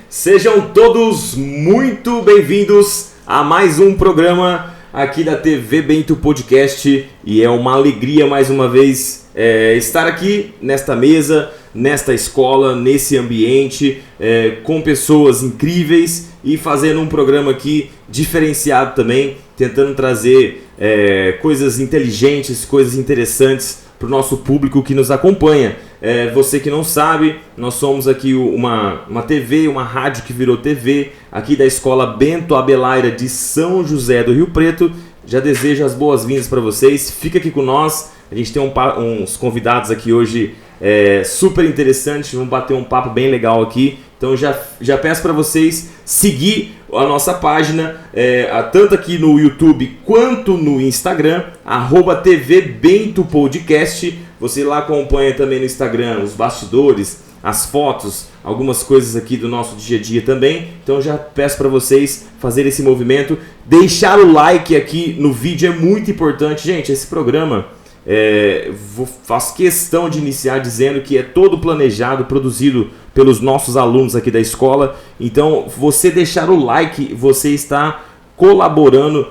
Sejam todos muito bem-vindos a mais um programa aqui da TV Bento Podcast e é uma alegria mais uma vez estar aqui nesta mesa, nesta escola, nesse ambiente, com pessoas incríveis e fazendo um programa aqui diferenciado também, tentando trazer coisas inteligentes, coisas interessantes para o nosso público que nos acompanha. Você que não sabe, nós somos aqui uma TV, uma rádio que virou TV, aqui da Escola Bento Abelaira de São José do Rio Preto. Já desejo as boas-vindas para vocês, fica aqui com nós, a gente tem uns convidados aqui hoje super interessantes, vamos bater um papo bem legal aqui. Então já peço para vocês seguir a nossa página, tanto aqui no YouTube quanto no Instagram, @TV Bento Podcast. Você lá acompanha também no Instagram os bastidores, as fotos, algumas coisas aqui do nosso dia a dia também. Então já peço para vocês fazer esse movimento, deixar o like aqui no vídeo é muito importante. Gente, esse programa faço questão de iniciar dizendo que é todo planejado, produzido pelos nossos alunos aqui da escola. Então, você deixar o like, você está colaborando,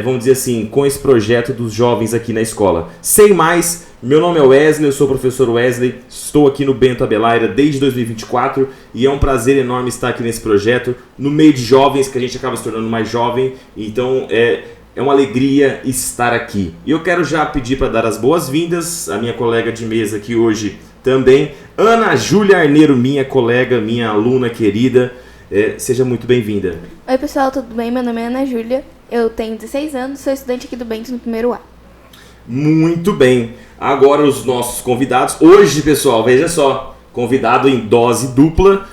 vamos dizer assim, com esse projeto dos jovens aqui na escola. Sem mais, meu nome é Wesley, eu sou o professor Wesley, estou aqui no Bento Abelaira desde 2024 e é um prazer enorme estar aqui nesse projeto, no meio de jovens, que a gente acaba se tornando mais jovem. Então, é uma alegria estar aqui. E eu quero já pedir para dar as boas-vindas à minha colega de mesa aqui hoje também, Ana Júlia Arneiro, minha colega, minha aluna querida. Seja muito bem-vinda. Oi pessoal, tudo bem? Meu nome é Ana Júlia, eu tenho 16 anos, sou estudante aqui do Bento no primeiro A. Muito bem. Agora os nossos convidados. Hoje, pessoal, veja só, convidado em dose dupla,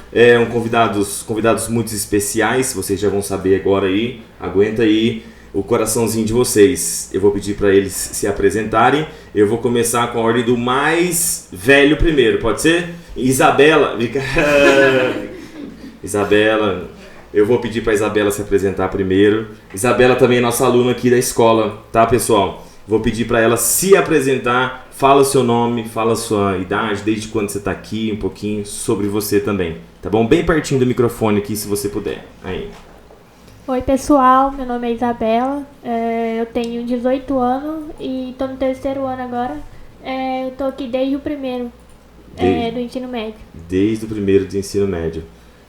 convidados muito especiais, vocês já vão saber agora aí, aguenta aí o coraçãozinho de vocês. Eu vou pedir para eles se apresentarem. Eu vou começar com a ordem do mais velho primeiro, pode ser? Isabela. Isabela. Eu vou pedir para Isabela se apresentar primeiro. Isabela também é nossa aluna aqui da escola, tá, pessoal? Vou pedir para ela se apresentar. Fala o seu nome, fala a sua idade, desde quando você está aqui, um pouquinho sobre você também, tá bom? Bem pertinho do microfone aqui, se você puder. Aí. Oi pessoal, meu nome é Isabela, eu tenho 18 anos e estou no terceiro ano agora. Eu estou aqui desde o primeiro do ensino médio. Desde o primeiro do ensino médio.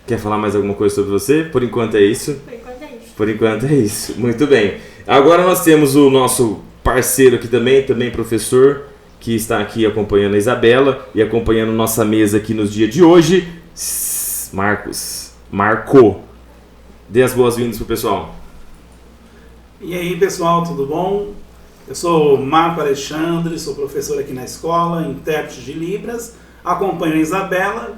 Quer falar mais alguma coisa sobre você? Por enquanto é isso? Por enquanto é isso. Por enquanto é isso. Muito bem. Agora nós temos o nosso parceiro aqui também professor, que está aqui acompanhando a Isabela e acompanhando nossa mesa aqui nos dias de hoje. Marco. Dê as boas-vindas pro pessoal. E aí, pessoal, tudo bom? Eu sou Marco Alexandre, sou professor aqui na escola, intérprete de Libras, acompanho a Isabela,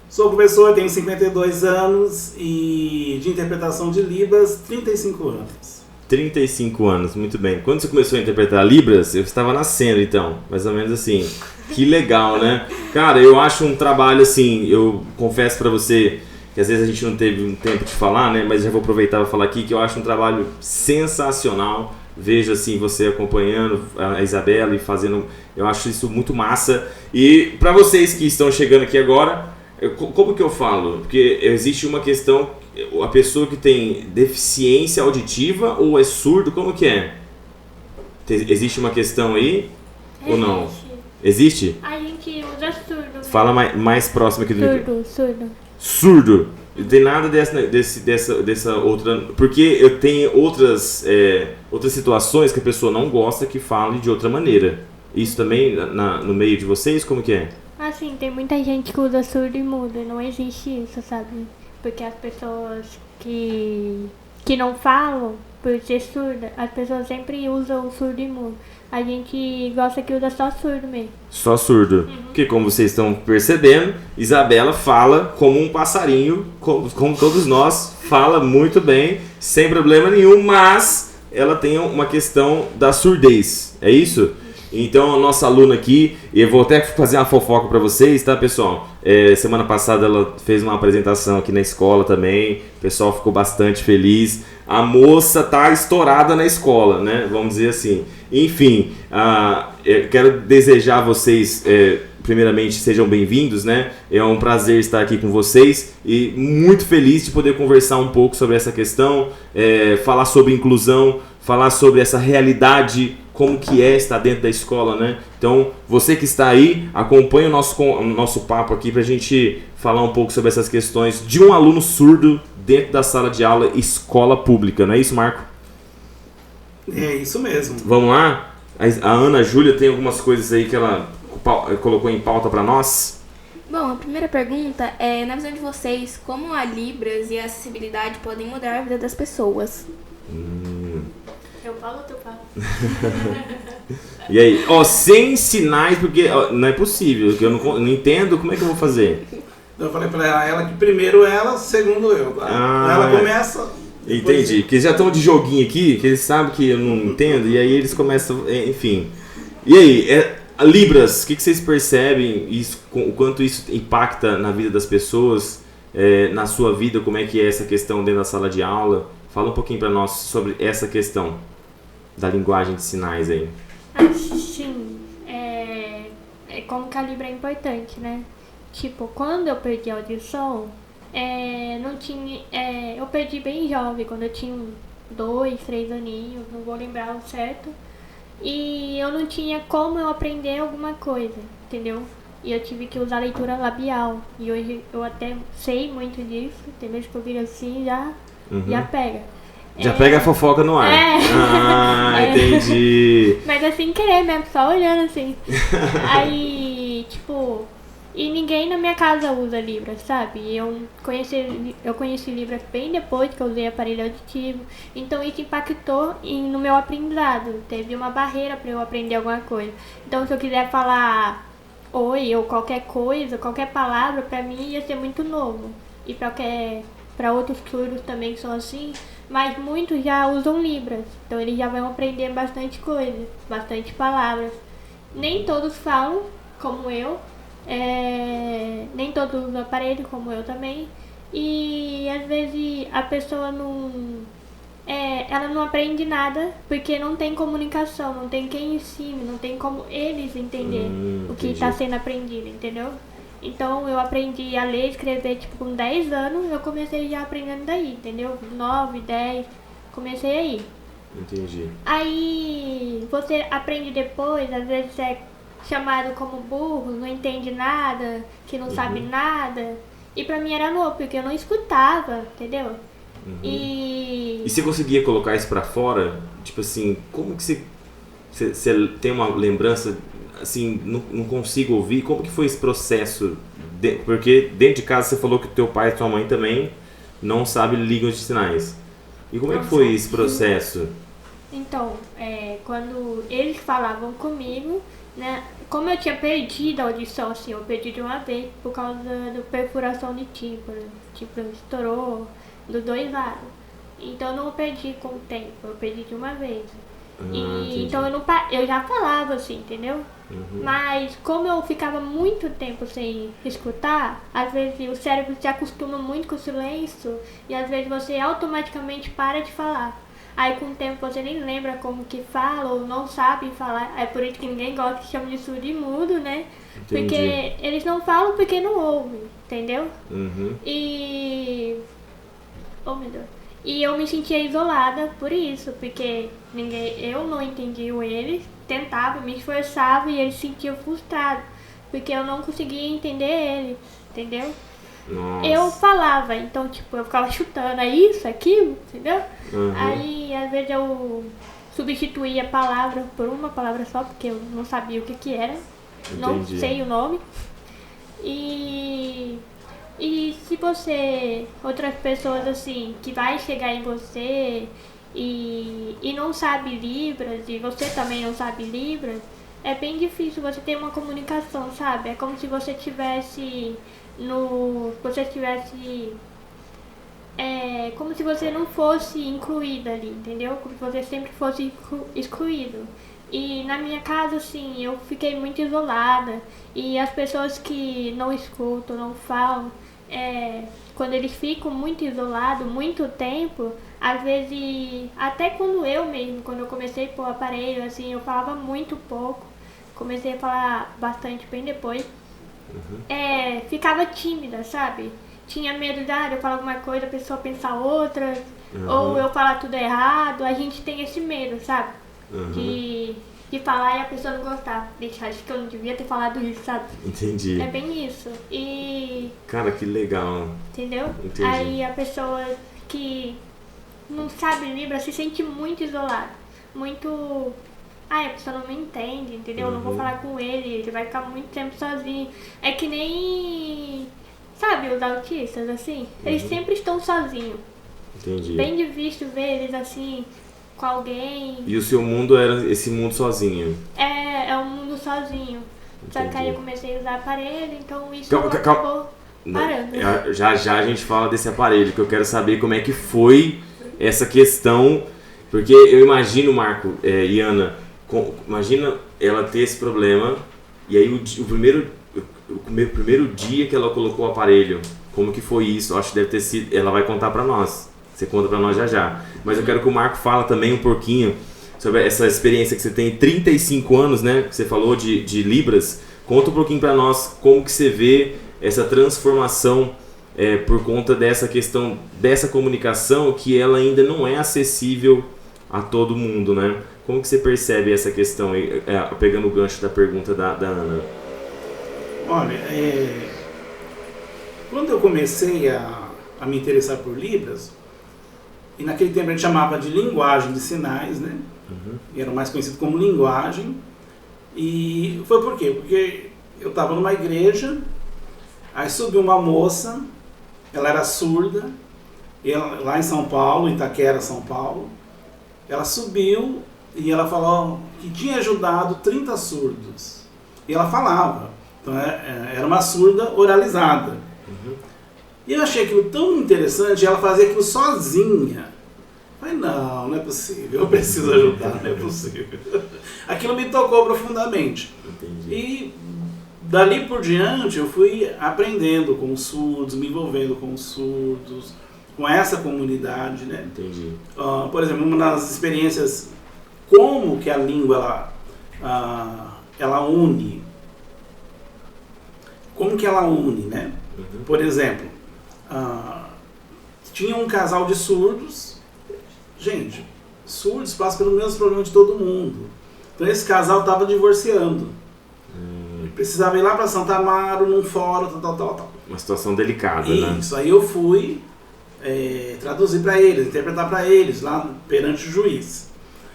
sou professor, tenho 52 anos e de interpretação de Libras, 35 anos. 35 anos, muito bem. Quando você começou a interpretar Libras, eu estava nascendo então, mais ou menos assim. Que legal, né? Cara, eu acho um trabalho assim, eu confesso pra você que às vezes a gente não teve um tempo de falar, né? Mas já vou aproveitar para falar aqui que eu acho um trabalho sensacional. Vejo assim você acompanhando a Isabela e fazendo, eu acho isso muito massa. E para vocês que estão chegando aqui agora, como que eu falo? Porque existe uma questão, a pessoa que tem deficiência auditiva ou é surdo, como que é? Existe uma questão aí ou não? Existe? A gente usa surdo. Fala mais próximo aqui do microfone. Surdo. Não tem nada dessa outra. Porque eu tenho outras situações que a pessoa não gosta que fale de outra maneira. Isso também no meio de vocês, como que é? Assim, tem muita gente que usa surdo e mudo, não existe isso, sabe? Porque as pessoas que não falam, por ser surda, as pessoas sempre usam o surdo e mudo. A gente gosta que usa só surdo mesmo. Só surdo. Porque como vocês estão percebendo, Isabela fala como um passarinho, como todos nós, fala muito bem, sem problema nenhum, mas ela tem uma questão da surdez, é isso? Então, a nossa aluna aqui, eu vou até fazer uma fofoca para vocês, tá, pessoal? Semana passada ela fez uma apresentação aqui na escola também, o pessoal ficou bastante feliz. A moça tá estourada na escola, né? Vamos dizer assim. Enfim, eu quero desejar a vocês, primeiramente, sejam bem-vindos, né? É um prazer estar aqui com vocês e muito feliz de poder conversar um pouco sobre essa questão, falar sobre inclusão, falar sobre essa realidade, como que estar dentro da escola, né? Então, você que está aí, acompanhe o nosso papo aqui pra gente falar um pouco sobre essas questões de um aluno surdo dentro da sala de aula, escola pública, não é isso, Marco? É isso mesmo. Vamos lá? A Ana Júlia tem algumas coisas aí que ela colocou em pauta pra nós. Bom, a primeira pergunta é, na visão de vocês, como a Libras e a acessibilidade podem mudar a vida das pessoas? Eu falo ou tu fala? E aí? Sem sinais, porque não é possível, que eu não entendo, como é que eu vou fazer? Eu falei pra ela que primeiro ela, segundo eu, tá? Ela começa... Entendi, porque já estão de joguinho aqui, que eles sabem que eu não entendo, e aí eles começam, enfim. E aí, Libras, o que vocês percebem, o quanto isso impacta na vida das pessoas, na sua vida, como é que é essa questão dentro da sala de aula? Fala um pouquinho pra nós sobre essa questão da linguagem de sinais aí. Sim, como que a Libra é importante, né? Tipo, quando eu perdi a audição, não tinha, eu perdi bem jovem, quando eu tinha 2, 3 aninhos, não vou lembrar o certo. E eu não tinha como eu aprender alguma coisa, entendeu? E eu tive que usar leitura labial. E hoje eu até sei muito disso, entendeu? Se eu vir assim, já pega. Já pega a fofoca no ar. Entendi. Mas é sem querer mesmo, só olhando assim. Aí, tipo... E ninguém na minha casa usa Libras, sabe? Eu conheci Libras bem depois que eu usei aparelho auditivo. Então isso impactou no meu aprendizado. Teve uma barreira para eu aprender alguma coisa. Então se eu quiser falar oi ou qualquer coisa, qualquer palavra, para mim ia ser muito novo. E para outros surdos também que são assim, mas muitos já usam Libras. Então eles já vão aprender bastante coisa, bastante palavras. Nem todos falam como eu. Nem todos usam aparelho, como eu também. E às vezes a pessoa ela não aprende nada porque não tem comunicação, não tem quem ensine, não tem como eles entenderem o que está sendo aprendido, entendeu? Então eu aprendi a ler e escrever tipo com 10 anos, eu comecei já aprendendo daí, entendeu? 9, 10, comecei aí. Entendi. Aí você aprende depois, às vezes chamado como burro, não entende nada, que não sabe nada. E pra mim era novo, porque eu não escutava, entendeu? E você conseguia colocar isso pra fora? Tipo assim, como que você tem uma lembrança, assim, não consigo ouvir? Como que foi esse processo? Porque dentro de casa você falou que teu pai e tua mãe também não sabem línguas de sinais. E como é que foi esse processo? Então, quando eles falavam comigo, né? Como eu tinha perdido a audição, assim, eu perdi de uma vez por causa da perfuração de tímpano. O tímpano estourou dos 2 lados. Então eu não perdi com o tempo, eu perdi de uma vez. Então eu já falava assim, entendeu? Mas como eu ficava muito tempo sem escutar, às vezes o cérebro se acostuma muito com o silêncio e às vezes você automaticamente para de falar. Aí com o tempo você nem lembra como que fala ou não sabe falar. É por isso que ninguém gosta que chama de surdo e mudo, né? Entendi. Porque eles não falam porque não ouvem, entendeu? Oh meu Deus. E eu me sentia isolada por isso, porque eu não entendia eles, tentava, me esforçava e eles se sentiam frustrados, porque eu não conseguia entender eles, entendeu? Nossa. Eu falava, então tipo, eu ficava chutando, é isso, aquilo, entendeu? Aí às vezes eu substituía a palavra por uma palavra só, porque eu não sabia o que era. Entendi. Não sei o nome. E se você, outras pessoas assim, que vai chegar em você e não sabe Libras, e você também não sabe Libras, é bem difícil você ter uma comunicação, sabe? É como se você tivesse como se você não fosse incluída ali, entendeu? Como se você sempre fosse excluído. E na minha casa, assim, eu fiquei muito isolada. E as pessoas que não escutam, não falam, quando eles ficam muito isolados, muito tempo, às vezes, até quando eu comecei a pôr o aparelho, assim, eu falava muito pouco. Comecei a falar bastante bem depois. Ficava tímida, sabe? Tinha medo de eu falar alguma coisa, a pessoa pensar outra, ou eu falar tudo errado. A gente tem esse medo, sabe? De falar e a pessoa não gostar. Deixar, acho que eu não devia ter falado isso, sabe? Entendi. É bem isso. E... Cara, que legal. Entendeu? Entendi. Aí a pessoa que não sabe Libras se sente muito isolada. Muito... a pessoa não me entende, entendeu? Eu não vou falar com ele vai ficar muito tempo sozinho. É que nem... sabe, os autistas, assim? Eles sempre estão sozinhos. Entendi. Bem difícil ver eles, assim, com alguém. E o seu mundo era esse mundo sozinho? É um mundo sozinho. Só que aí eu comecei a usar aparelho, então isso Calma. acabou parando. Já a gente fala desse aparelho, que eu quero saber como é que foi essa questão. Porque eu imagino, Marco e Ana, imagina ela ter esse problema, e aí o primeiro dia que ela colocou o aparelho, como que foi isso? Eu acho que deve ter sido, ela vai contar pra nós, você conta pra nós já. Mas eu quero que o Marco fala também um pouquinho sobre essa experiência que você tem, 35 anos, né, que você falou de Libras. Conta um pouquinho pra nós como que você vê essa transformação por conta dessa questão, dessa comunicação que ela ainda não é acessível a todo mundo, né? Como que você percebe essa questão, pegando o gancho da pergunta da Ana? Olha, quando eu comecei a me interessar por Libras, e naquele tempo a gente chamava de linguagem de sinais, né? E era mais conhecido como linguagem. E foi por quê? Porque eu estava numa igreja, aí subiu uma moça, ela era surda, lá em São Paulo, Itaquera, São Paulo. Ela subiu e ela falou que tinha ajudado 30 surdos. E ela falava. Então era uma surda oralizada. E eu achei aquilo tão interessante, ela fazia aquilo sozinha. Eu falei, não é possível, eu preciso ajudar, não é possível. Aquilo me tocou profundamente. Entendi. E dali por diante eu fui aprendendo com os surdos, me envolvendo com os surdos, com essa comunidade, né? Entendi. Por exemplo, uma das experiências, como que a língua ela une. Como que ela une, né? Por exemplo, tinha um casal de surdos. Gente, surdos passam pelo mesmo problema de todo mundo. Então esse casal estava divorciando. Precisava ir lá para Santa Amaro, num fórum, tal. Uma situação delicada, né? Isso, aí eu fui traduzir para eles, interpretar para eles, lá perante o juiz.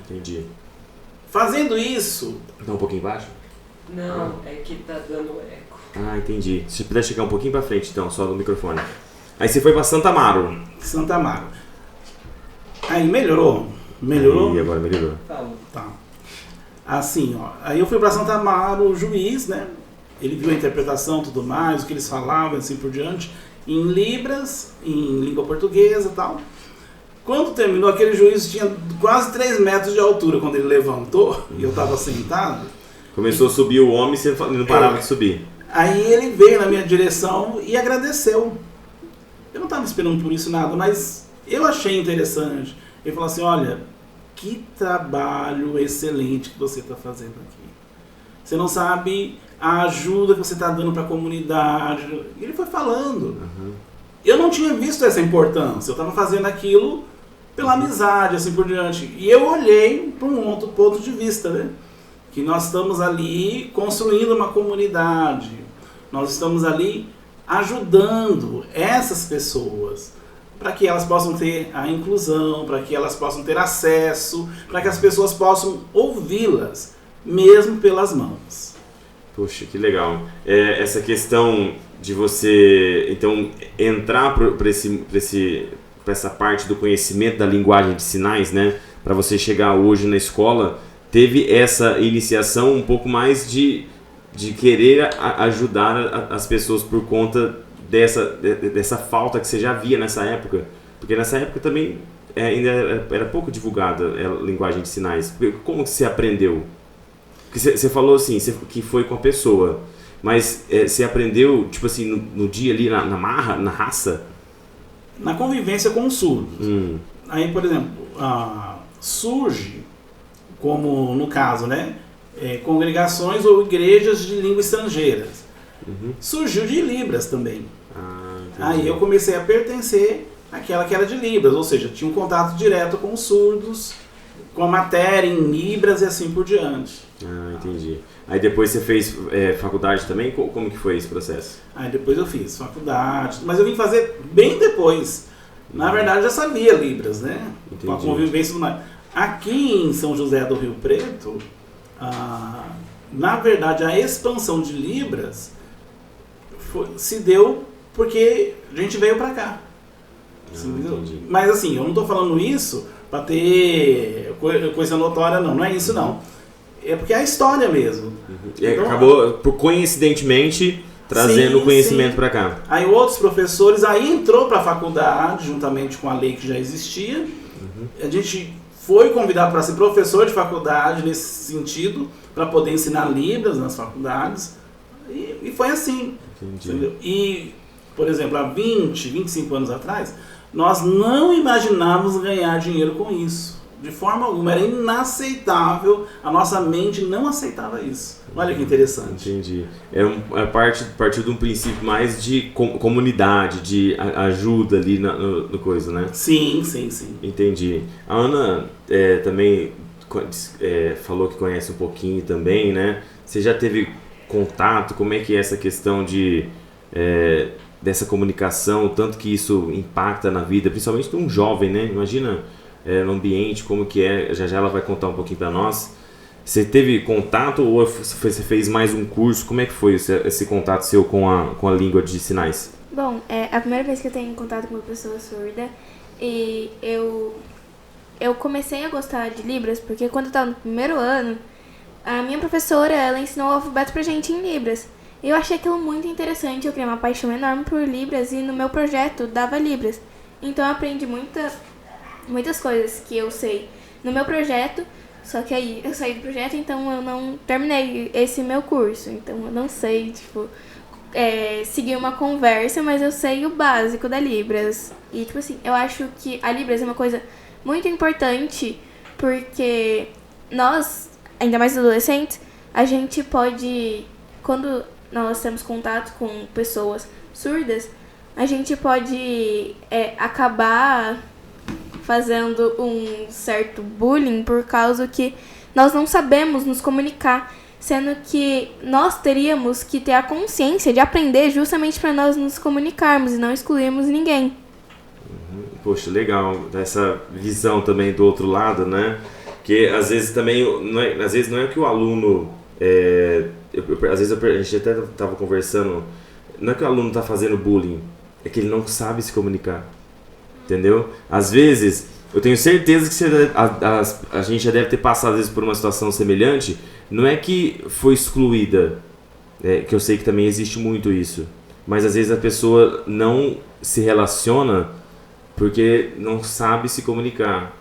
Entendi. Fazendo isso... Dá um pouquinho embaixo? Não, é que tá dando eco. Ah, entendi. Se você puder chegar um pouquinho pra frente, então, só no microfone. Aí você foi pra Santa Amaro. Santa Amaro. Aí melhorou? Melhorou? E agora melhorou. Tá. Assim, aí eu fui pra Santa Amaro, o juiz, né? Ele viu a interpretação, tudo mais, o que eles falavam, assim por diante, em Libras, em língua portuguesa e tal. Quando terminou, aquele juiz tinha quase 3 metros de altura quando ele levantou, e eu tava sentado. Começou a subir o homem e você não parava de subir. Aí ele veio na minha direção e agradeceu. Eu não estava esperando por isso nada, mas eu achei interessante. Ele falou assim, olha, que trabalho excelente que você está fazendo aqui. Você não sabe a ajuda que você está dando para a comunidade. E ele foi falando. Eu não tinha visto essa importância. Eu estava fazendo aquilo pela amizade, assim por diante. E eu olhei para um outro ponto de vista, né? Que nós estamos ali construindo uma comunidade, nós estamos ali ajudando essas pessoas para que elas possam ter a inclusão, para que elas possam ter acesso, para que as pessoas possam ouvi-las, mesmo pelas mãos. Puxa, que legal. Essa questão de você, então, entrar para essa parte do conhecimento da linguagem de sinais, né? Para você chegar hoje na escola, teve essa iniciação um pouco mais de querer ajudar as pessoas por conta dessa falta que você já via nessa época. Porque nessa época também ainda era pouco divulgada a linguagem de sinais. Como que você aprendeu Você falou assim, que foi com a pessoa, mas você aprendeu, tipo assim, no dia ali, na marra, na raça? Na convivência com os surdos. Aí, por exemplo, surge, como no caso, né, congregações ou igrejas de língua estrangeiras. Surgiu de Libras também. Aí eu comecei a pertencer àquela que era de Libras, ou seja, tinha um contato direto com os surdos, com a matéria em Libras e assim por diante. Entendi. Aí depois você fez faculdade também? Como que foi esse processo? Aí depois eu fiz faculdade, mas eu vim fazer bem depois. Na verdade eu já sabia Libras, né? Entendi. Com a convivência do mar. Aqui em São José do Rio Preto, na verdade a expansão de Libras se deu porque a gente veio pra cá. Mas assim, eu não tô falando isso pra ter coisa notória, não é isso não. É porque é a história mesmo. Então, acabou, coincidentemente, trazendo conhecimento para cá. Aí outros professores, aí entrou para a faculdade, juntamente com a lei que já existia. A gente foi convidado para ser professor de faculdade nesse sentido, para poder ensinar Libras nas faculdades. E foi assim. Entendi. E, por exemplo, há 25 anos atrás, nós não imaginávamos ganhar dinheiro com isso. De forma alguma, era inaceitável, a nossa mente não aceitava isso. Olha que interessante. Entendi. Partiu de um princípio mais de comunidade, de ajuda ali no coisa, né? Sim. Entendi. A Ana também falou que conhece um pouquinho também, né? Você já teve contato? Como é que é essa questão dessa comunicação, tanto que isso impacta na vida, principalmente de um jovem, né? Imagina... no ambiente, como que é, já ela vai contar um pouquinho para nós. Você teve contato ou você fez mais um curso? Como é que foi esse contato seu com a língua de sinais? Bom, é a primeira vez que eu tenho contato com uma pessoa surda e eu comecei a gostar de Libras porque quando eu estava no primeiro ano, a minha professora, ela ensinou o alfabeto pra gente em Libras. E eu achei aquilo muito interessante, eu criei uma paixão enorme por Libras e no meu projeto dava Libras. Então eu aprendi muitas coisas que eu sei no meu projeto, só que aí eu saí do projeto, então eu não terminei esse meu curso, então eu não sei, seguir uma conversa, mas eu sei o básico da Libras. E, eu acho que a Libras é uma coisa muito importante, porque nós, ainda mais adolescentes, a gente pode, quando nós temos contato com pessoas surdas, a gente pode acabar fazendo um certo bullying por causa que nós não sabemos nos comunicar, sendo que nós teríamos que ter a consciência de aprender justamente para nós nos comunicarmos e não excluirmos ninguém. Poxa, legal, essa visão também do outro lado, né? Que às vezes também, não é que o aluno, às vezes a gente até estava conversando, não é que o aluno está fazendo bullying, é que ele não sabe se comunicar. Entendeu? Às vezes, eu tenho certeza que a gente já deve ter passado às vezes por uma situação semelhante. Não é que foi excluída, que eu sei que também existe muito isso, mas às vezes a pessoa não se relaciona porque não sabe se comunicar.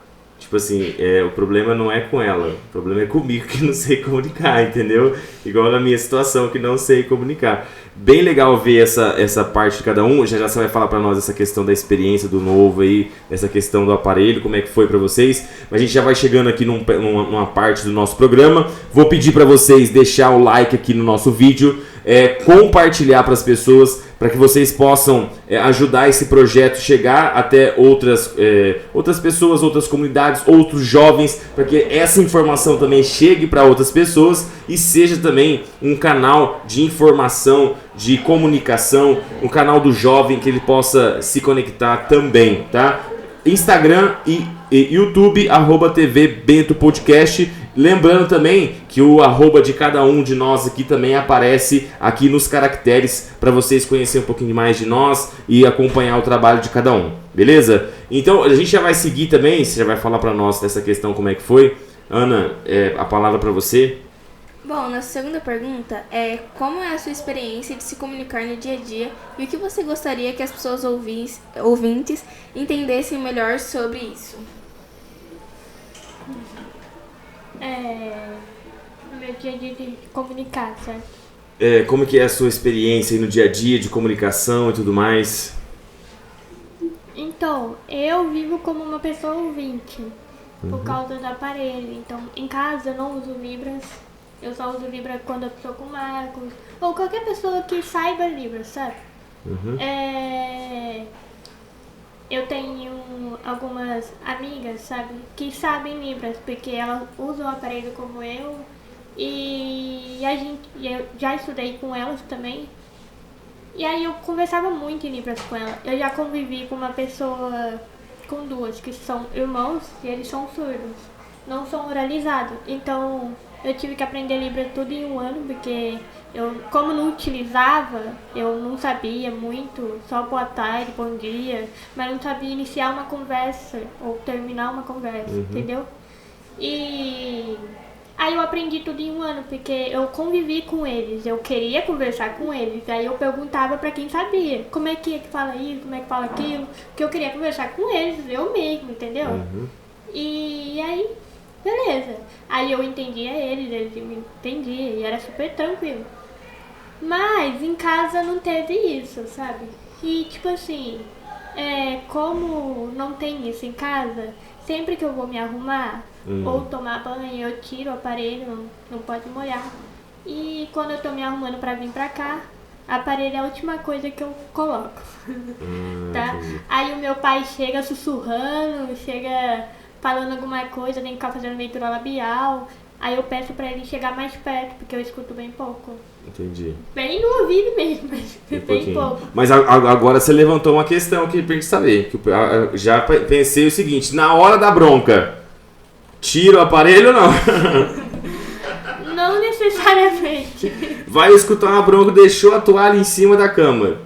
O problema não é com ela, o problema é comigo que não sei comunicar, entendeu? Igual na minha situação que não sei comunicar. Bem legal ver essa parte de cada um. Já você vai falar pra nós essa questão da experiência do novo aí, essa questão do aparelho, como é que foi pra vocês. Mas a gente já vai chegando aqui numa parte do nosso programa. Vou pedir pra vocês deixar o like aqui no nosso vídeo, compartilhar pras pessoas, para que vocês possam ajudar esse projeto a chegar até outras pessoas, outras comunidades, outros jovens, para que essa informação também chegue para outras pessoas e seja também um canal de informação, de comunicação, um canal do jovem que ele possa se conectar também, tá? Instagram e YouTube, @TV Bento Podcast. Lembrando também que o @ de cada um de nós aqui também aparece aqui nos caracteres para vocês conhecerem um pouquinho mais de nós e acompanhar o trabalho de cada um, beleza? Então a gente já vai seguir também, você já vai falar para nós dessa questão como é que foi. Ana, a palavra para você. Bom, nossa segunda pergunta é como é a sua experiência de se comunicar no dia a dia e o que você gostaria que as pessoas ouvintes entendessem melhor sobre isso? No meu dia a dia de comunicar, certo? Como que é a sua experiência aí no dia a dia de comunicação e tudo mais? Então, eu vivo como uma pessoa ouvinte, por causa do aparelho. Então, em casa eu não uso Libras, eu só uso Libras quando eu estou com o Marcos, ou qualquer pessoa que saiba Libras, sabe? Eu tenho algumas amigas, sabe, que sabem Libras, porque elas usam o aparelho como eu, e eu já estudei com elas também. E aí eu conversava muito em Libras com ela. Eu já convivi com uma pessoa, com duas, que são irmãos e eles são surdos. Não são oralizados. Então eu tive que aprender Libras tudo em um ano, porque eu, como não utilizava, eu não sabia muito, só boa tarde, bom dia, mas não sabia iniciar uma conversa ou terminar uma conversa, entendeu? E aí eu aprendi tudo em um ano, porque eu convivi com eles, eu queria conversar com eles, aí eu perguntava pra quem sabia, como é que fala isso, como é que fala aquilo, porque eu queria conversar com eles, eu mesmo, entendeu? E aí, beleza. Aí eu entendia eles me entendiam, e era super tranquilo. Mas em casa não teve isso, sabe? E tipo assim, como não tem isso em casa, sempre que eu vou me arrumar ou tomar banho, eu tiro o aparelho, não pode molhar. E quando eu tô me arrumando pra vir pra cá, aparelho é a última coisa que eu coloco. Tá? Aí o meu pai chega sussurrando, chega falando alguma coisa, tem que ficar fazendo leitura labial. Aí eu peço pra ele chegar mais perto, porque eu escuto bem pouco. Entendi. Bem no ouvido mesmo, mas bem pouco. Mas agora você levantou uma questão que pra gente saber. Que eu já pensei o seguinte, na hora da bronca, tira o aparelho ou não? Não necessariamente. Vai escutar uma bronca, deixou a toalha em cima da cama.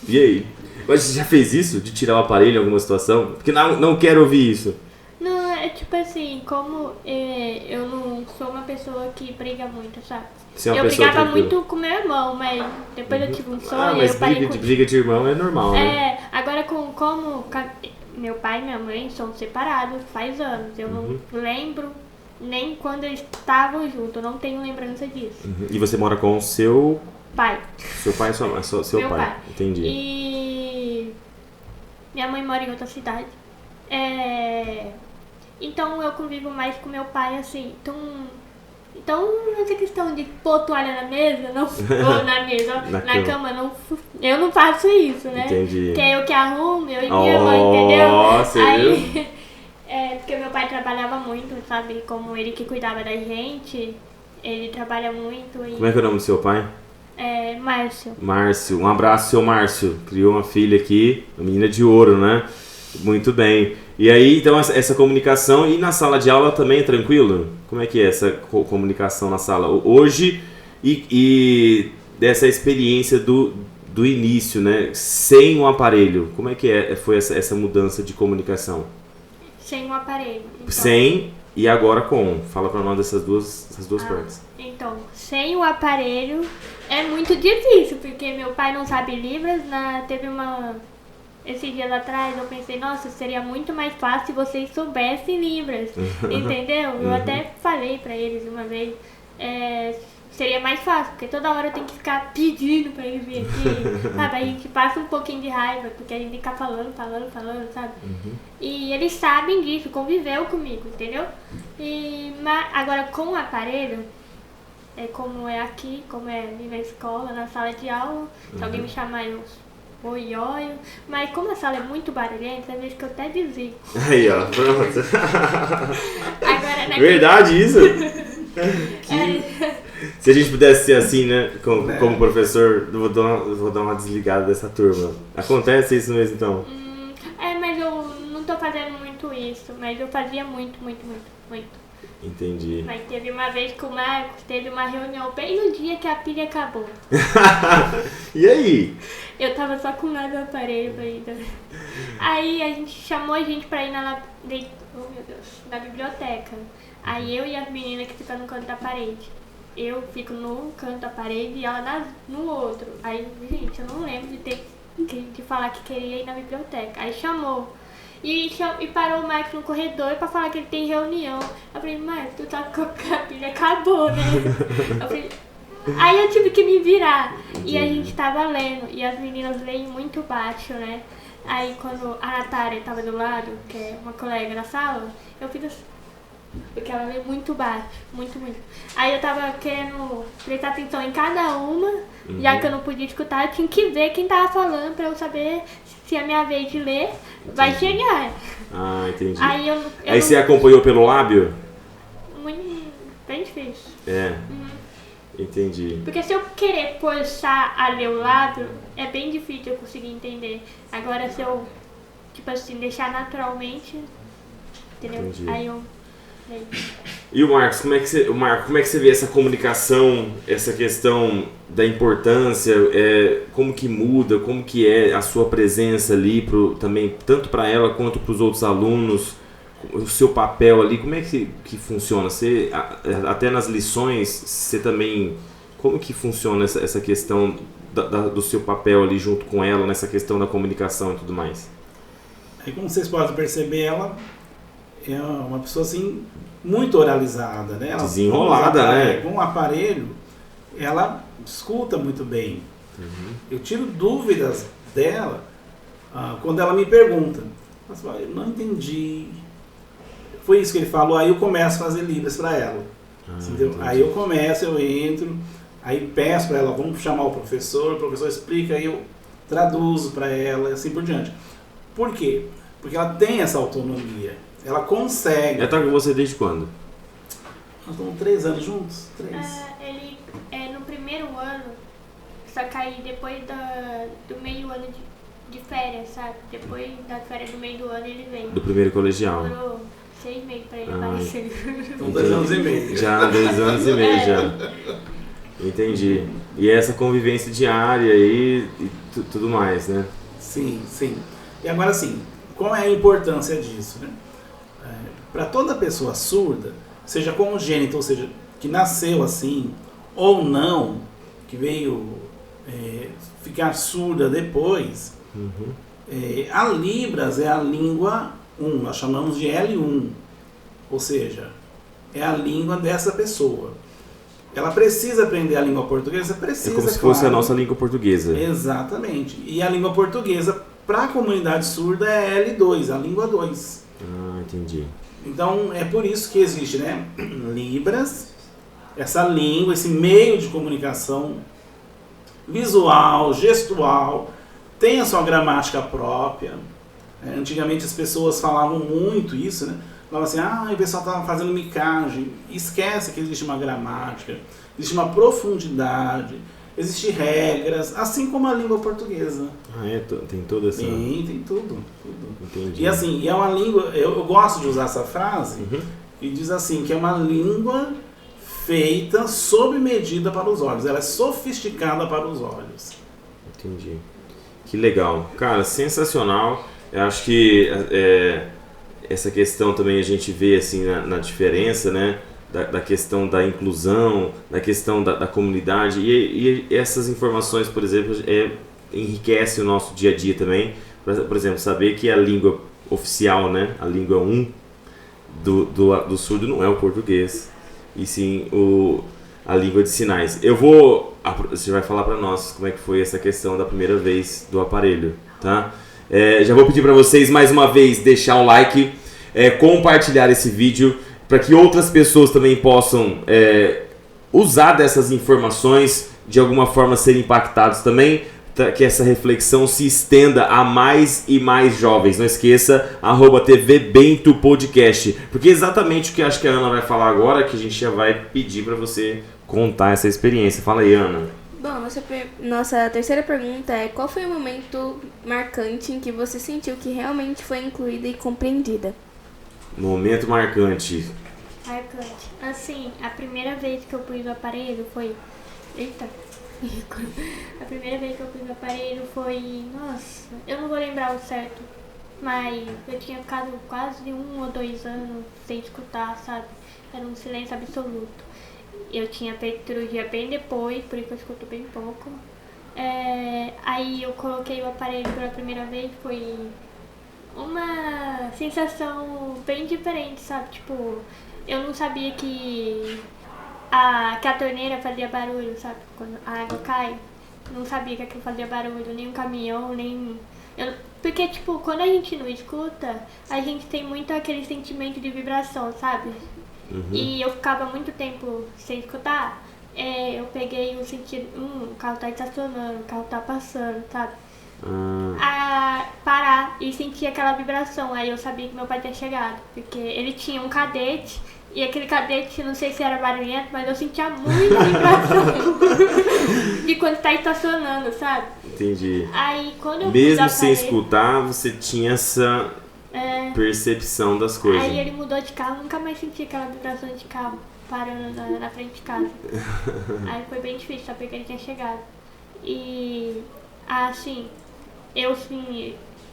E aí? Mas você já fez isso? De tirar o aparelho em alguma situação? Porque não quero ouvir isso. Não, é tipo assim, como eu não sou uma pessoa que briga muito, sabe? Eu brigava muito com meu irmão, mas depois eu tive um sonho, mas eu parei briga de irmão é normal, né? Agora como meu pai e minha mãe são separados faz anos, eu não lembro nem quando eles estavam juntos, eu não tenho lembrança disso. E você mora com o seu pai? Seu pai e seu meu pai. Entendi. E minha mãe mora em outra cidade. Então eu convivo mais com meu pai, assim. Então essa questão de pôr toalha na mesa, não ou na mesa, na cama, não, eu não faço isso, né? Entendi. Que é eu que arrumo, eu e minha mãe, entendeu? Você Aí, viu? porque meu pai trabalhava muito, sabe? Como ele que cuidava da gente, ele trabalha muito. Como é que é o nome do seu pai? Márcio. Márcio, um abraço, seu Márcio. Criou uma filha aqui, uma menina de ouro, né? Muito bem. E aí, então, essa comunicação, e na sala de aula também é tranquilo? Como é que é essa comunicação na sala? Hoje, e dessa experiência do início, né? Sem o aparelho, como é que foi essa mudança de comunicação? Sem o aparelho. Então, sem e agora com. Fala pra nós dessas duas partes. Então, sem o aparelho é muito difícil, porque meu pai não sabe Libras, teve esses dias atrás eu pensei, nossa, seria muito mais fácil se vocês soubessem Libras, entendeu? Eu até falei pra eles uma vez, seria mais fácil, porque toda hora eu tenho que ficar pedindo pra eles vir aqui, sabe? A gente passa um pouquinho de raiva, porque a gente fica falando, sabe? E eles sabem disso, conviveu comigo, entendeu? Mas agora com o aparelho, como é aqui, como é ali na escola, na sala de aula, se alguém me chamar eu oi, mas como a sala é muito barulhenta, às vezes que eu até desligo. Aí, ó, pronto. Agora, verdade isso? Se a gente pudesse ser assim, né, como professor, vou dar uma desligada dessa turma. Acontece isso mesmo, então? Mas eu não tô fazendo muito isso, mas eu fazia muito. Entendi. Mas teve uma vez que o Marcos teve uma reunião bem no dia que a pilha acabou. E aí? Eu tava só com nada no aparelho ainda. Aí a gente chamou a gente pra ir na biblioteca. Aí eu e as meninas que ficam no canto da parede. Eu fico no canto da parede e ela no outro. Aí, gente, eu não lembro de falar que queria ir na biblioteca. Aí chamou. E parou o Marcos no corredor pra falar que ele tem reunião. Eu falei, Marcos, tu tá com a capilha, acabou, né? Eu falei, aí eu tive que me virar. E a gente tava lendo, e as meninas leem muito baixo, né? Aí quando a Natália tava do lado, que é uma colega da sala, eu fiz assim, porque ela lê muito baixo, muito. Aí eu tava querendo prestar atenção em cada uma, já que eu não podia escutar, eu tinha que ver quem tava falando pra eu saber se a minha vez de ler vai chegar. Ah, entendi. Aí Aí você acompanhou pelo lábio? Bem difícil. É. Entendi. Porque se eu querer forçar a ler o lábio, é bem difícil eu conseguir entender. Agora se eu, tipo assim, deixar naturalmente, entendeu? Entendi. Aí eu leio. E o Marcos, como é que você vê essa comunicação, essa questão da importância, como que muda, como que é a sua presença ali também, tanto para ela quanto para os outros alunos, o seu papel ali, como é que funciona? Você, até nas lições, você também, como que funciona essa questão do seu papel ali junto com ela, nessa questão da comunicação e tudo mais? Aí, como vocês podem perceber, ela é uma pessoa assim muito oralizada, né? Ela, desenrolada, né? Com um aparelho, ela escuta muito bem. Eu tiro dúvidas dela quando ela me pergunta. Eu não entendi. Foi isso que ele falou, aí eu começo a fazer libras para ela. Entendeu? Aí eu começo, eu entro, aí peço para ela, vamos chamar o professor explica, aí eu traduzo para ela e assim por diante. Por quê? Porque ela tem essa autonomia. Ela consegue. Ela tá com você desde quando? Nós estamos 3 anos juntos? 3. Ele é no primeiro ano, só que aí depois do meio ano de férias, sabe? Depois da férias do meio do ano ele veio. Do primeiro colegial. Demorou 6 meses pra ele aparecer. Então 2 anos e meio. Já, 2 anos e meio já. Entendi. E essa convivência diária e tudo mais, né? Sim. E agora sim, qual é a importância disso, né? Para toda pessoa surda, seja congênita, ou seja, que nasceu assim, ou não, que veio ficar surda depois, a Libras é a língua 1, nós chamamos de L1, ou seja, é a língua dessa pessoa. Ela precisa aprender a língua portuguesa? Precisa, é como se fosse a nossa língua portuguesa. Exatamente. E a língua portuguesa, para a comunidade surda, é L2, a língua 2. Ah, entendi. Então, é por isso que existe, né, Libras, essa língua, esse meio de comunicação visual, gestual, tem a sua gramática própria. Antigamente as pessoas falavam muito isso, né? Falavam assim, o pessoal está fazendo micagem. Esquece que existe uma gramática, existe uma profundidade, existem regras, assim como a língua portuguesa. Tem toda essa... Tem tudo. Entendi. E assim, é uma língua, eu gosto de usar essa frase, e diz assim, que é uma língua feita sob medida para os olhos, ela é sofisticada para os olhos. Entendi. Que legal. Cara, sensacional. Eu acho que essa questão também a gente vê assim na diferença, né? Da questão da inclusão, da questão da comunidade. E essas informações, por exemplo, enriquece o nosso dia a dia também. Por exemplo, saber que a língua oficial, né? A língua 1 do surdo não é o português, e sim a língua de sinais. Você vai falar para nós como é que foi essa questão da primeira vez do aparelho, tá? Já vou pedir para vocês mais uma vez deixar um like, compartilhar esse vídeo para que outras pessoas também possam usar dessas informações, de alguma forma ser impactados também, que essa reflexão se estenda a mais e mais jovens. Não esqueça, @TV Bento Podcast, porque exatamente o que acho que a Ana vai falar agora, que a gente já vai pedir para você contar essa experiência. Fala aí, Ana. Bom, nossa terceira pergunta é: qual foi o momento marcante em que você sentiu que realmente foi incluída e compreendida? Momento marcante. Marcante. Assim, a primeira vez que eu pus o aparelho foi... Eita. A primeira vez que eu pus o aparelho foi... Nossa, eu não vou lembrar o certo. Mas eu tinha ficado quase 1 ou 2 anos sem escutar, sabe? Era um silêncio absoluto. Eu tinha feito cirurgia bem depois, por isso eu escuto bem pouco. Aí eu coloquei o aparelho pela primeira vez, foi uma sensação bem diferente, sabe? Tipo, eu não sabia que a torneira fazia barulho, sabe? Quando a água cai, não sabia que aquilo fazia barulho, nem um caminhão, nem... Porque, tipo, quando a gente não escuta, a gente tem muito aquele sentimento de vibração, sabe? E eu ficava muito tempo sem escutar, eu peguei o sentido, o carro tá estacionando, o carro tá passando, sabe? A parar e sentir aquela vibração, aí eu sabia que meu pai tinha chegado, porque ele tinha um cadete, e aquele cadete, não sei se era barulhento, mas eu sentia muita vibração de quando tá estacionando, sabe? Entendi. Aí quando eu Mesmo sem escutar, você tinha essa percepção das coisas. Aí ele mudou de carro, nunca mais senti aquela vibração de carro parando na frente de casa. Aí foi bem difícil saber que ele tinha chegado. E assim,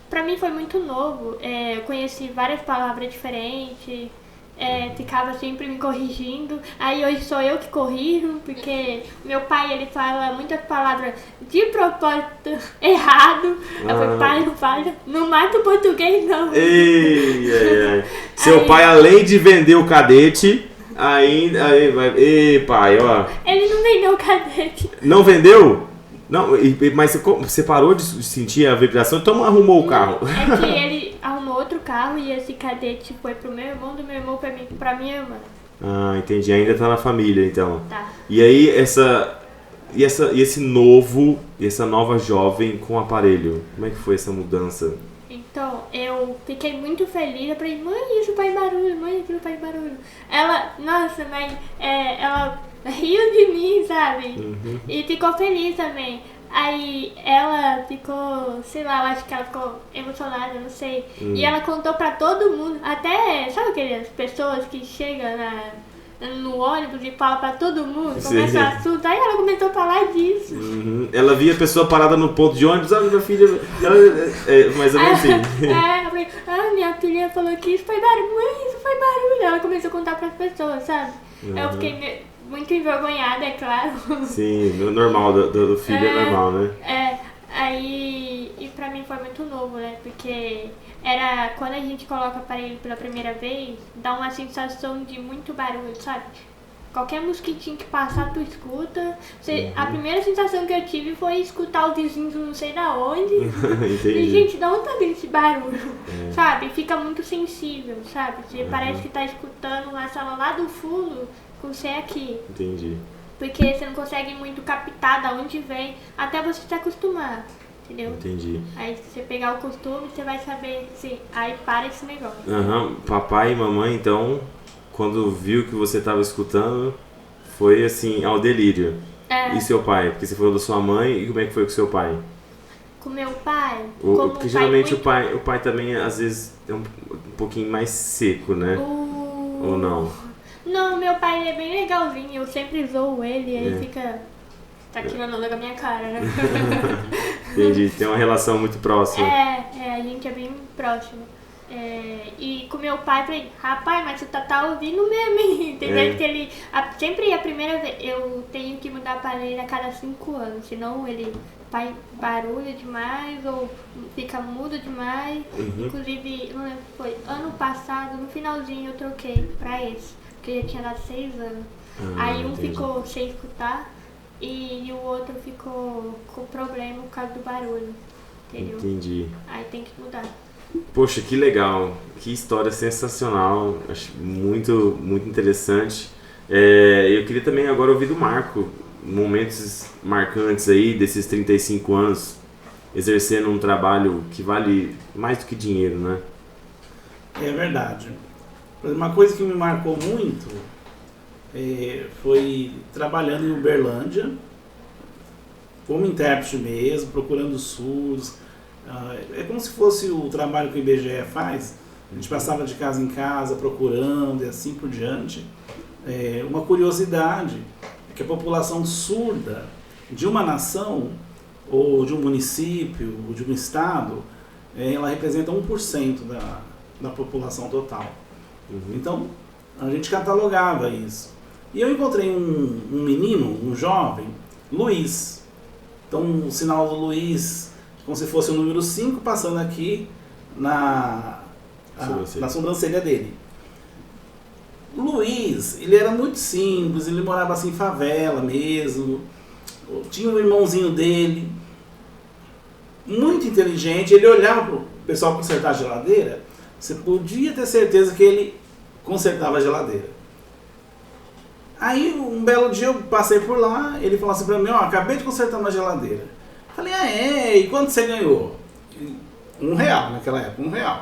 pra mim foi muito novo. Eu conheci várias palavras diferentes. Ficava sempre me corrigindo. Aí hoje sou eu que corrijo, porque meu pai, ele fala muitas palavras de propósito errado. Eu falei, pai, não fala, não mata o português não. Seu pai, além de vender o cadete, ainda vai... Ei, pai, ó. Ele não vendeu o cadete. Não vendeu? Não, mas você parou de sentir a vibração, então arrumou o carro. É que ele arrumou outro carro e esse cadete foi pro meu irmão, do meu irmão pra minha irmã. Ah, entendi. Ainda tá na família, então. Tá. E aí, essa nova jovem com o aparelho, como é que foi essa mudança? Então, eu fiquei muito feliz. Eu falei, mãe, isso faz barulho, mãe, aquilo faz barulho. Ela, nossa, mãe, ela riu de mim, sabe? E ficou feliz também. Aí ela ficou, sei lá, eu acho que ela ficou emocionada, não sei. E ela contou pra todo mundo, até, sabe aquelas pessoas que chegam no ônibus e falam pra todo mundo, começa a assunto, aí ela começou a falar disso. Ela via a pessoa parada no ponto de ônibus, minha filha, mais ou menos assim. Eu falei, minha filha falou que isso foi barulho, mãe, isso foi barulho. Ela começou a contar pras pessoas, sabe? Eu fiquei muito envergonhada, é claro. Sim, normal, do filho é normal, né? Aí, e pra mim foi muito novo, né? Porque era, quando a gente coloca o aparelho pela primeira vez, dá uma sensação de muito barulho, sabe? Qualquer mosquitinho que passar, tu escuta. A primeira sensação que eu tive foi escutar o vizinho não sei da onde. E, gente, de onde tá vindo esse barulho? Sabe? Fica muito sensível, sabe? Você parece que tá escutando uma sala lá do fundo com você aqui. Entendi. Porque você não consegue muito captar da onde vem, até você se acostumar, entendeu? Entendi. Aí se você pegar o costume, você vai saber, aí para esse negócio. Papai e mamãe, então, quando viu que você estava escutando, foi assim, ao delírio. E seu pai? Porque você falou da sua mãe, e como é que foi com seu pai? Com meu pai? Porque geralmente o pai também, às vezes, é um pouquinho mais seco, né? Ou não? Não, meu pai ele é bem legalzinho, eu sempre zoo ele, ele fica... Tá tirando onda com a minha cara, né? Entendi, tem uma relação muito próxima. A gente é bem próximo. E com meu pai, eu falei, rapaz, mas você tá ouvindo mesmo, hein? Entendeu? Que ele... Sempre a primeira vez, eu tenho que mudar a parede a cada 5 anos, senão ele faz barulho demais ou fica mudo demais. Inclusive, não lembro, foi ano passado, no finalzinho eu troquei pra esse. Porque já tinha dado 6 anos. Aí um ficou sem escutar e o outro ficou com problema por causa do barulho. Entendeu? Entendi. Aí tem que mudar. Poxa, que legal. Que história sensacional. Acho muito, muito interessante. Eu queria também agora ouvir do Marco. Momentos marcantes aí desses 35 anos exercendo um trabalho que vale mais do que dinheiro, né? É verdade. Uma coisa que me marcou muito foi trabalhando em Uberlândia, como intérprete mesmo, procurando surdos. É como se fosse o trabalho que o IBGE faz. A gente passava de casa em casa procurando e assim por diante. Uma curiosidade é que a população surda de uma nação, ou de um município, ou de um estado, ela representa 1% da população total. Então, a gente catalogava isso. E eu encontrei um menino, um jovem, Luiz. Então, o sinal do Luiz, como se fosse o número 5, passando aqui na sobrancelha dele. O Luiz, ele era muito simples, ele morava assim em favela mesmo, tinha um irmãozinho dele, muito inteligente, ele olhava pro pessoal consertar a geladeira, você podia ter certeza que ele consertava a geladeira. Aí um belo dia eu passei por lá, ele falou assim pra mim, ó, acabei de consertar uma geladeira. Falei, e quanto você ganhou? R$1 naquela época, R$1.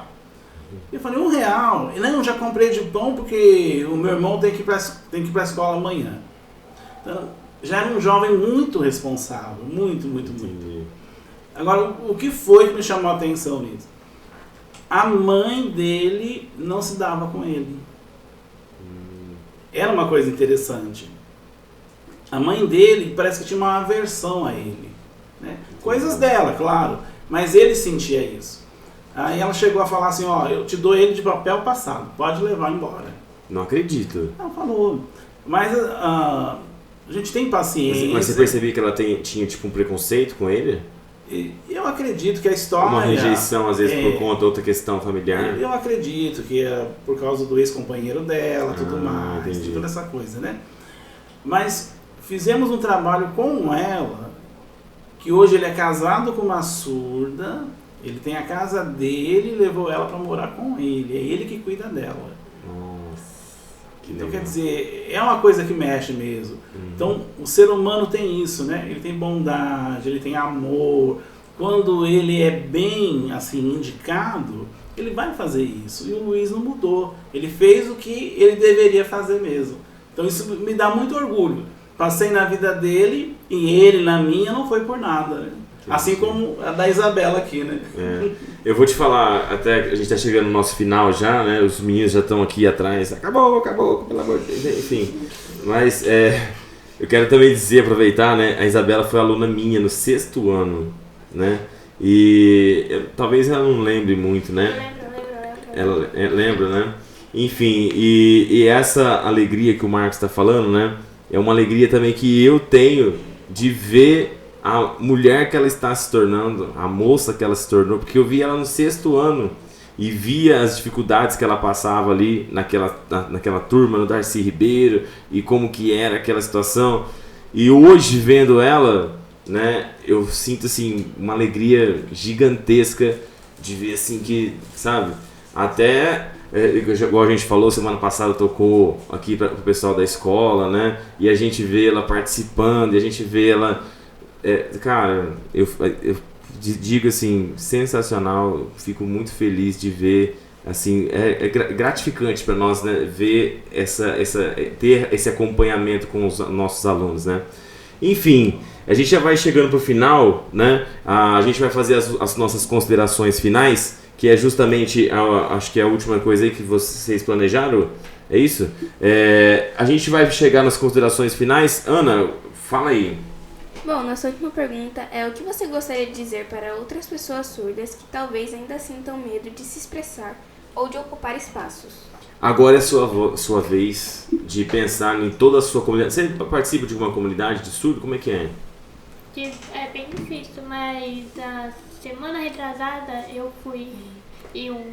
Eu falei, R$1? Não, já comprei de pão porque o meu irmão tem que ir pra escola amanhã. Então, já era um jovem muito responsável, muito. Agora, o que foi que me chamou a atenção nisso? A mãe dele não se dava com ele. Era uma coisa interessante. A mãe dele parece que tinha uma aversão a ele, né? Coisas dela, claro, mas ele sentia isso. Aí ela chegou a falar assim, ó, eu te dou ele de papel passado, pode levar embora. Não acredito. Ela falou, mas a gente tem paciência. Mas você percebia que ela tinha tipo um preconceito com ele? Eu acredito que a história... Uma rejeição, às vezes, por conta de outra questão familiar? Eu acredito que é por causa do ex-companheiro dela, tudo mais, entendi. toda essa coisa, né? Mas fizemos um trabalho com ela, que hoje ele é casado com uma surda, ele tem a casa dele e levou ela para morar com ele, é ele que cuida dela. Nossa, que Então, legal. quer dizer, é uma coisa que mexe mesmo. Então, o ser humano tem isso, né? Ele tem bondade, ele tem amor. Quando ele é bem, assim, indicado, ele vai fazer isso. E o Luiz não mudou. Ele fez o que ele deveria fazer mesmo. Então, isso me dá muito orgulho. Passei na vida dele e ele na minha não foi por nada, né? Assim como a da Isabela aqui, né? Eu vou te falar, até a gente tá chegando no nosso final já, né? Os meninos já estão aqui atrás. Acabou, pelo amor de Deus. Enfim, mas eu quero também dizer, aproveitar, né? A Isabela foi aluna minha no 6º ano, né? E talvez ela não lembre muito, né? Eu lembro. Ela lembra, né? Enfim, e essa alegria que o Marcos está falando, né? É uma alegria também que eu tenho de ver a mulher que ela está se tornando, a moça que ela se tornou, porque eu vi ela no 6º ano e via as dificuldades que ela passava ali naquela turma, no Darcy Ribeiro, e como que era aquela situação. E hoje, vendo ela, né, eu sinto assim uma alegria gigantesca de ver assim que, sabe, até igual a gente falou, semana passada tocou aqui para o pessoal da escola, né, e a gente vê ela participando, e a gente vê ela, cara, eu digo assim, sensacional, fico muito feliz de ver, assim, é gratificante para nós, né, ver ter esse acompanhamento com os nossos alunos, né. Enfim, a gente já vai chegando pro final, né, a gente vai fazer as nossas considerações finais, que é justamente, acho que é a última coisa aí que vocês planejaram, é isso? A gente vai chegar nas considerações finais. Ana, fala aí. Bom, nossa última pergunta é o que você gostaria de dizer para outras pessoas surdas que talvez ainda sintam medo de se expressar ou de ocupar espaços? Agora é sua vez de pensar em toda a sua comunidade. Você participa de uma comunidade de surdo? Como é que é? É bem difícil, mas a semana retrasada eu fui em um.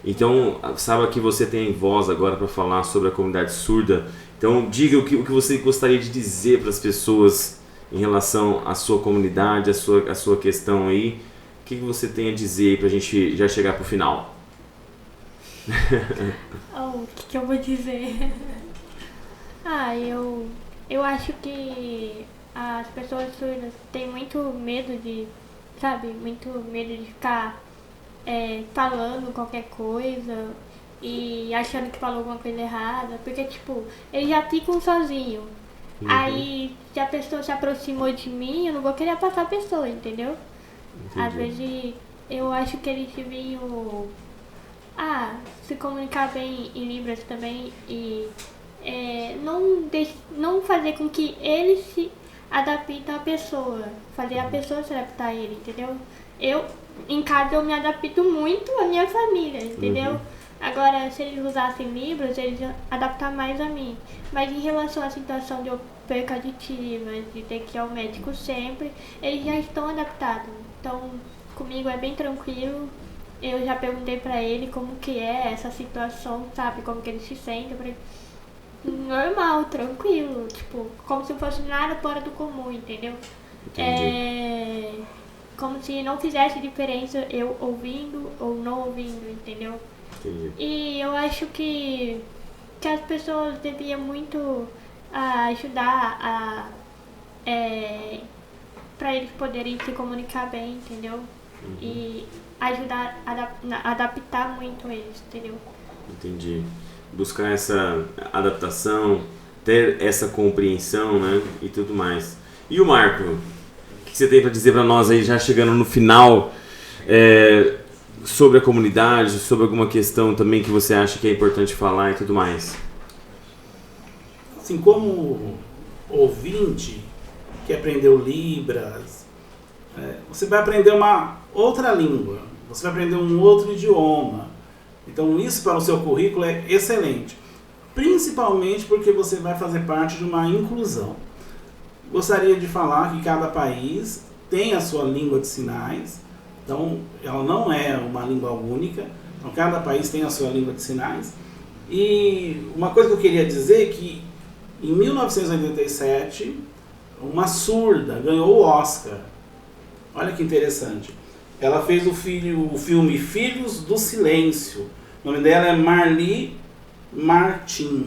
Então, saiba que você tem voz agora para falar sobre a comunidade surda. Então, diga o que você gostaria de dizer para as pessoas em relação à sua comunidade, a sua questão aí. O que você tem a dizer aí para a gente já chegar para o final? O que eu vou dizer? Eu acho que as pessoas surdas têm muito medo de, sabe, muito medo de ficar falando qualquer coisa e achando que falou alguma coisa errada, porque, tipo, eles já ficam sozinhos. Aí, se a pessoa se aproximou de mim, eu não vou querer passar a pessoa, entendeu? Entendi. Às vezes, eu acho que eles deviam se comunicar bem em Libras também e não fazer com que eles se adaptem à pessoa, fazer a pessoa se adaptar a ele, entendeu? Em casa, eu me adapto muito à minha família, entendeu? Agora, se eles usassem Libras, eles iam adaptar mais a mim. Mas em relação à situação de eu perca auditiva, de ter que ir ao médico sempre, eles já estão adaptados. Então, comigo é bem tranquilo eu já perguntei pra ele como que é essa situação, sabe? Como que ele se sente. Eu falei, normal, tranquilo, tipo, como se fosse nada fora do comum, entendeu? Entendi. Como se não fizesse diferença eu ouvindo ou não ouvindo, entendeu? Entendi. E eu acho que as pessoas deviam muito ajudar para eles poderem se comunicar bem, entendeu? E ajudar a adaptar muito eles, entendeu? Entendi. Buscar essa adaptação, ter essa compreensão, né? E tudo mais. E o Marco? O que você tem para dizer para nós aí, já chegando no final, sobre a comunidade, sobre alguma questão também que você acha que é importante falar e tudo mais? Assim, como ouvinte que aprendeu Libras, você vai aprender uma outra língua, você vai aprender um outro idioma. Então isso para o seu currículo é excelente, principalmente porque você vai fazer parte de uma inclusão. Gostaria de falar que cada país tem a sua língua de sinais, então ela não é uma língua única, então cada país tem a sua língua de sinais. E uma coisa que eu queria dizer é que em 1987, uma surda ganhou o Oscar. Olha que interessante. Ela fez o filme Filhos do Silêncio. O nome dela é Marli Martin.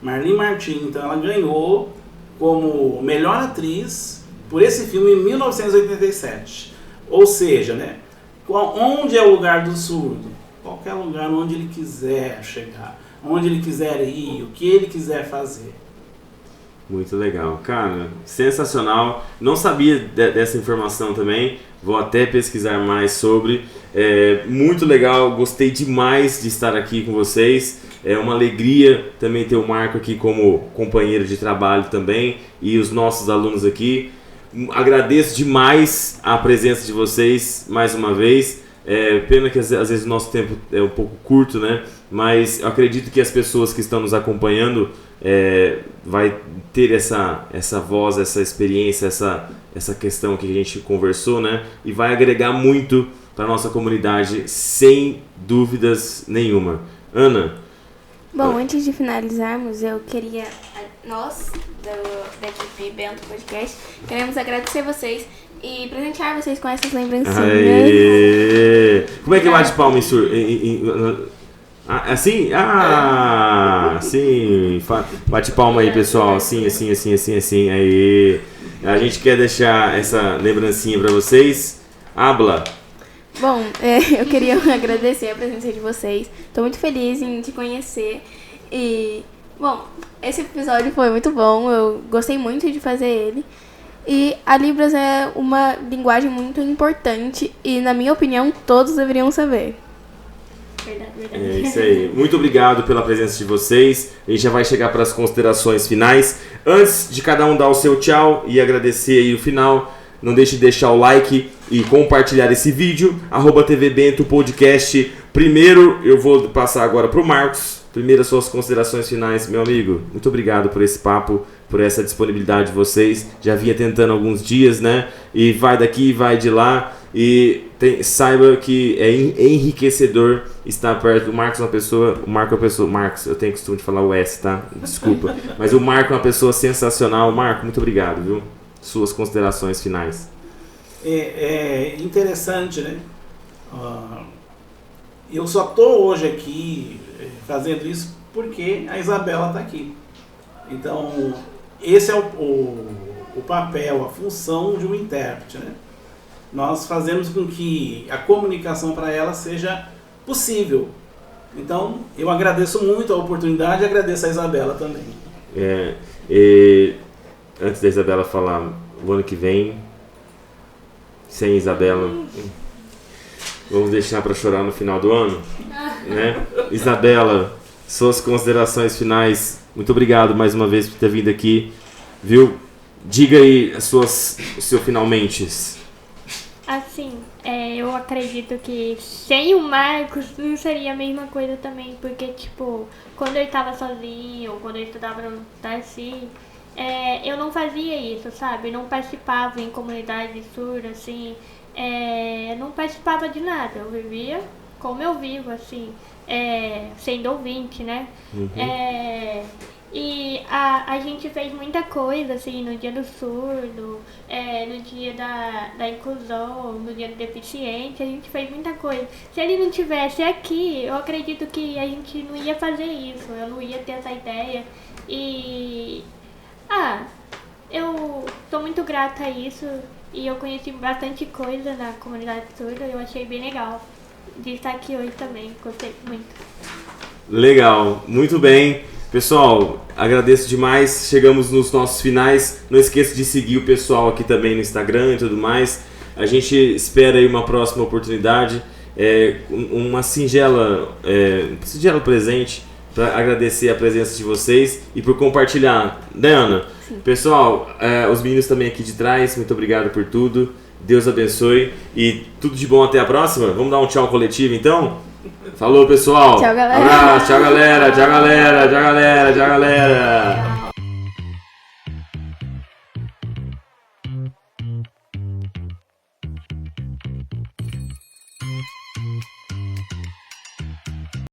Marli Martin. Então ela ganhou como melhor atriz por esse filme em 1987. Ou seja, né, onde é o lugar do surdo? Qualquer lugar onde ele quiser chegar, onde ele quiser ir, o que ele quiser fazer. Muito legal, cara, sensacional. Não sabia dessa informação também, vou até pesquisar mais sobre. Muito legal, gostei demais de estar aqui com vocês. É uma alegria também ter o Marco aqui como companheiro de trabalho também e os nossos alunos aqui. Agradeço demais a presença de vocês mais uma vez. Pena que às vezes o nosso tempo é um pouco curto, né? Mas eu acredito que as pessoas que estão nos acompanhando vai ter essa voz, essa experiência, essa questão que a gente conversou, né? E vai agregar muito para a nossa comunidade, sem dúvidas nenhuma. Ana? Bom, antes de finalizarmos, eu queria, nós, da equipe Bento Podcast, queremos agradecer vocês e presentear vocês com essas lembrancinhas. Aê! Como é que bate palma em sur? Assim? Sim. Bate palma aí, pessoal. Assim. Aí. A gente quer deixar essa lembrancinha pra vocês. Habla. Bom, eu queria agradecer a presença de vocês. Tô muito feliz em te conhecer. E, bom, esse episódio foi muito bom. Eu gostei muito de fazer ele. E a Libras é uma linguagem muito importante. E, na minha opinião, todos deveriam saber. Verdade. É isso aí. Muito obrigado pela presença de vocês. A gente já vai chegar para as considerações finais. Antes de cada um dar o seu tchau e agradecer aí o final, não deixe de deixar o like e compartilhar esse vídeo. @TV Bento Podcast. Primeiro, eu vou passar agora para o Marcos. Primeiro, as suas considerações finais, meu amigo. Muito obrigado por esse papo, por essa disponibilidade de vocês. Já vinha tentando alguns dias, né? E vai daqui, vai de lá. E saiba que é enriquecedor estar perto do Marcos, o Marco é uma pessoa, Marcos, eu tenho costume de falar o S, tá? Desculpa, mas o Marco é uma pessoa sensacional. Marco, muito obrigado, viu? Suas considerações finais. É interessante, né? Eu só tô hoje aqui fazendo isso porque a Isabela está aqui. Então, esse é o papel, a função de um intérprete, né? Nós fazemos com que a comunicação para ela seja possível. Então, eu agradeço muito a oportunidade e agradeço a Isabela também. Antes da Isabela falar, o ano que vem, sem Isabela, vamos deixar para chorar no final do ano, né? Isabela, suas considerações finais. Muito obrigado mais uma vez por ter vindo aqui, viu? Diga aí o seu finalmente. Assim, eu acredito que sem o Marcos não seria a mesma coisa também, porque, tipo, quando eu estava sozinho, quando eu estudava no Darcy, eu não fazia isso, sabe? Eu não participava em comunidade surda, assim, não participava de nada. Eu vivia como eu vivo, assim, sendo ouvinte, né? E a gente fez muita coisa, assim, no dia do surdo, no dia da inclusão, no dia do deficiente, a gente fez muita coisa. Se ele não tivesse aqui, eu acredito que a gente não ia fazer isso, eu não ia ter essa ideia. E, eu sou muito grata a isso e eu conheci bastante coisa na comunidade surda, eu achei bem legal de estar aqui hoje também, gostei muito. Legal, muito bem. Pessoal, agradeço demais, chegamos nos nossos finais, não esqueça de seguir o pessoal aqui também no Instagram e tudo mais, a gente espera aí uma próxima oportunidade, uma singela presente para agradecer a presença de vocês e por compartilhar, né, Ana? Sim. Pessoal, os meninos também aqui de trás, muito obrigado por tudo, Deus abençoe e tudo de bom, até a próxima, vamos dar um tchau coletivo então? Falou, pessoal. Tchau, galera. Abraço, tchau, galera. Tchau, galera. Tchau, galera. Tchau, galera.